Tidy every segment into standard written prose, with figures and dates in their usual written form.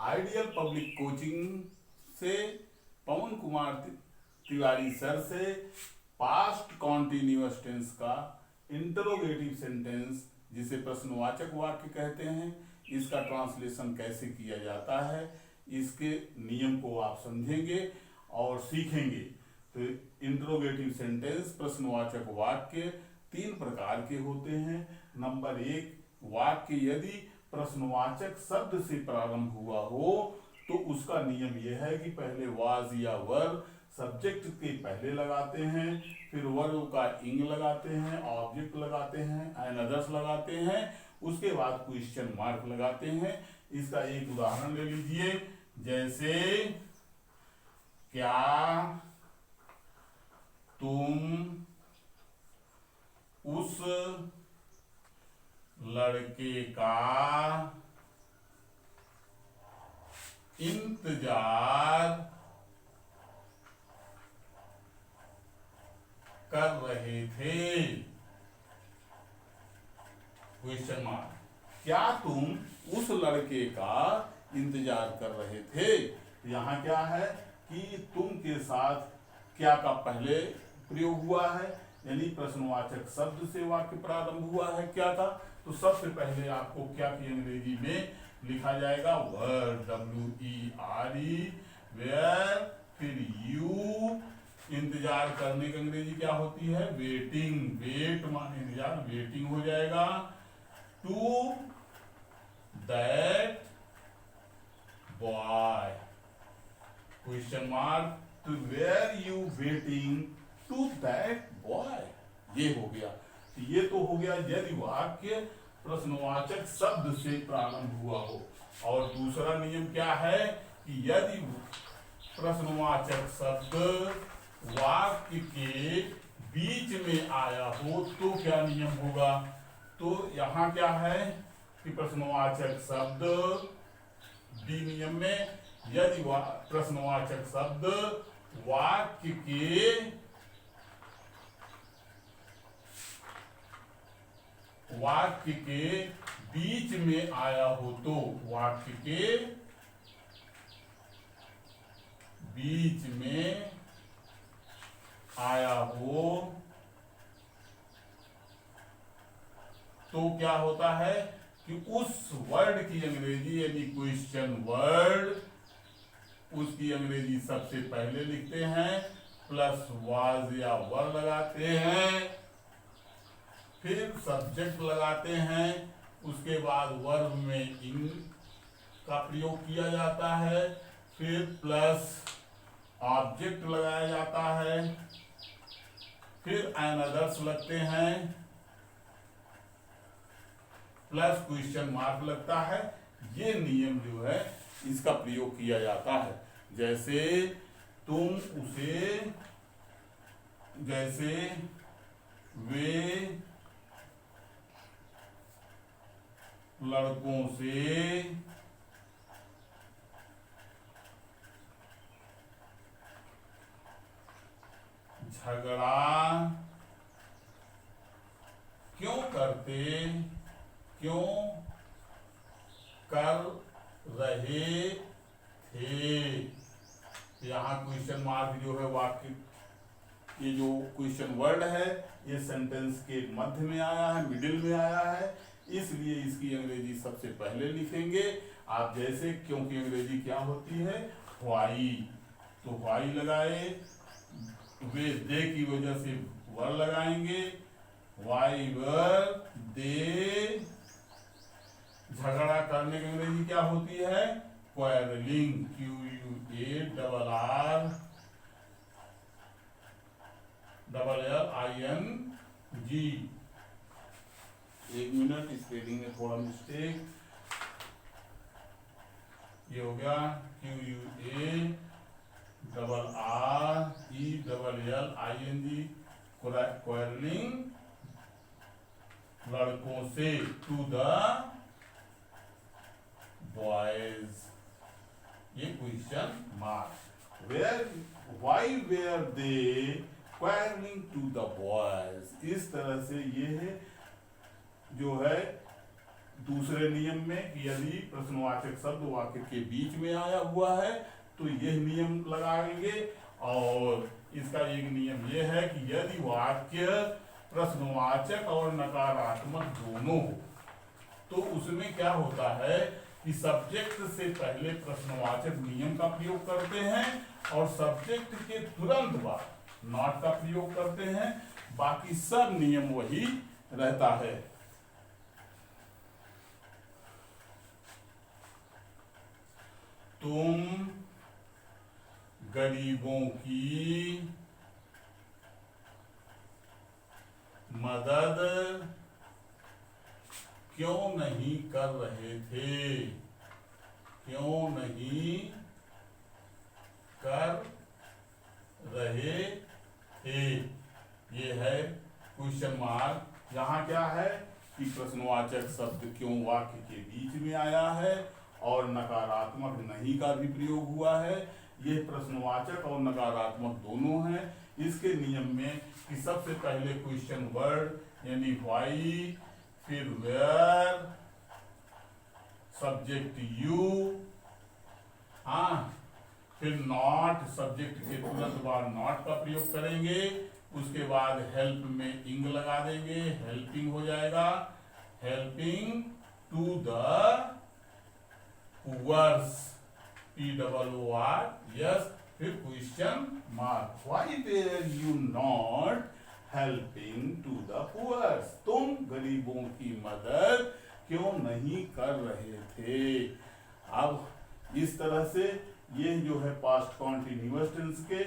Ideal public coaching से पवन Kumar Tiwari sir से past continuous tense का इंटरोगेटिव सेंटेंस जिसे प्रश्नवाचक वाक्य कहते हैं, इसका ट्रांसलेशन कैसे किया जाता है, इसके नियम को आप समझेंगे और सीखेंगे। तो इंटरोगेटिव सेंटेंस प्रश्नवाचक वाक्य 3 प्रकार के होते हैं। नंबर 1, वाक्य यदि प्रश्नवाचक शब्द से प्रारंभ हुआ हो तो उसका नियम यह है कि पहले वाज या वर सब्जेक्ट के पहले लगाते हैं, फिर वर्ब का इंग लगाते हैं, ऑब्जेक्ट लगाते हैं, एंड अदर्स लगाते हैं, उसके बाद क्वेश्चन मार्क लगाते हैं। इसका एक उदाहरण ले लीजिए, जैसे क्या तुम उस लड़के का इंतजार कर रहे थे? Question mark. क्या तुम उस लड़के का इंतजार कर रहे थे? यहाँ क्या है कि तुम के साथ क्या का पहले प्रयोग हुआ है, यानी प्रश्नवाचक शब्द से वाक्य प्रारंभ हुआ है क्या का, तो सबसे पहले आपको क्या की अंग्रेजी में लिखा जाएगा वर, WERE, वेयर, फिर यू, इंतजार करने की अंग्रेजी क्या होती है वेटिंग, वेट माने इंतजार, वेटिंग हो जाएगा। To that boy, question mark, to where you waiting to that boy, ये हो गया। तो ये तो हो गया यदि वाक्य प्रश्नवाचक शब्द से प्रारंभ हुआ हो। और दूसरा नियम क्या है कि यदि प्रश्नवाचक शब्द वाक्य के बीच में आया हो तो क्या नियम होगा। तो यहाँ क्या है कि प्रश्नवाचक शब्द डी नियम में यदि प्रश्नवाचक शब्द वाक्य के बीच में आया हो तो, वाक्य के बीच में आया हो तो क्या होता है कि उस वर्ड की अंग्रेजी यानी क्वेश्चन वर्ड, उसकी अंग्रेजी सबसे पहले लिखते हैं, प्लस वाज या वर लगाते हैं, फिर सब्जेक्ट लगाते हैं, उसके बाद वर्ब में इन का प्रयोग किया जाता है, फिर प्लस ऑब्जेक्ट लगाया जाता है, फिर एंड अदर्स लगते हैं, प्लस क्वेश्चन मार्क लगता है। ये नियम जो है इसका प्रयोग किया जाता है। जैसे तुम उसे, जैसे वे लड़कों से झगड़ा क्यों कर रहे थे। यहाँ क्वेश्चन मार्क जो है वाक्य, ये जो क्वेश्चन वर्ड है ये सेंटेंस के मध्य में आया है, मिडिल में आया है, इसलिए इसकी अंग्रेजी सबसे पहले लिखेंगे आप। जैसे क्योंकि अंग्रेजी क्या होती है व्हाई, तो व्हाई लगाए, वे दे की वजह से वर लगाएंगे, वाई वर दे, झगड़ा करने की अंग्रेजी क्या होती है क्वारलिंग, QUARRLING। एक मिनट, स्पेलिंग में थोड़ा मिस्टेक, ये हो गया QUARRELLING, क्वारलिंग, लड़कों से, टू द बॉयज, ये question mark. Why were they quarreling to the boys, इस तरह से ये है जो है दूसरे नियम में कि यदि प्रश्नवाचक शब्द वाक्य के बीच में आया हुआ है तो यह नियम लगाएंगे। और इसका एक नियम यह है कि यदि वाक्य प्रश्नवाचक और नकारात्मक दोनों हो तो उसमें क्या होता है कि सब्जेक्ट से पहले प्रश्नवाचक नियम का प्रयोग करते हैं और सब्जेक्ट के तुरंत बाद नॉट का प्रयोग करते हैं, बाकी सब नियम वही रहता है। तुम गरीबों की मदद क्यों नहीं कर रहे थे? क्यों नहीं कर रहे थे? ये है क्वेश्चन मार्क। यहाँ क्या है कि प्रश्नवाचक शब्द क्यों वाक्य के बीच में आया है और नकारात्मक नहीं का भी प्रयोग हुआ है। ये प्रश्नवाचक और नकारात्मक दोनों हैं। इसके नियम में कि सबसे पहले क्वेश्चन वर्ड यानी व्हाई, फिर वेयर, सब्जेक्ट यू, हाँ, फिर नॉट, सब्जेक्ट के तुरंत बाद नॉट का प्रयोग करेंगे। उसके बाद हेल्प में इंग लगा देंगे, हेल्पिंग हो जाएगा, helping to the poors, POOR, yes, फिर question mark, why were you not helping to the poors? तुम गरीबों की मदद क्यों नहीं कर रहे थे? अब इस तरह से ये जो है पास्ट कॉन्टिन्यूअस टेंस के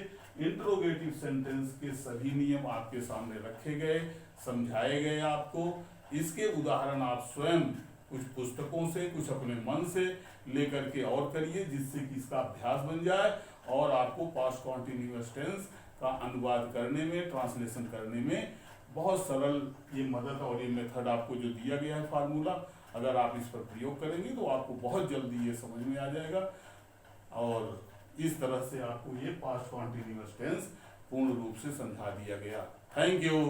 इंट्रोगेटिव सेंटेंस के सभी नियम आपके सामने रखे गए, समझाए गए आपको। इसके उदाहरण आप स्वयं कुछ पुस्तकों से, कुछ अपने मन से लेकर के और करिए, जिससे कि इसका अभ्यास बन जाए और आपको पास्ट कॉन्टिन्यूअस टेंस का अनुवाद करने में, ट्रांसलेशन करने में बहुत सरल ये मदद और ये मेथड आपको जो दिया गया है फार्मूला, अगर आप इस पर प्रयोग करेंगे तो आपको बहुत जल्दी ये समझ में आ जाएगा। और इस तरह से आपको ये पास्ट कॉन्टिन्यूअस टेंस पूर्ण रूप से समझा दिया गया। Thank you.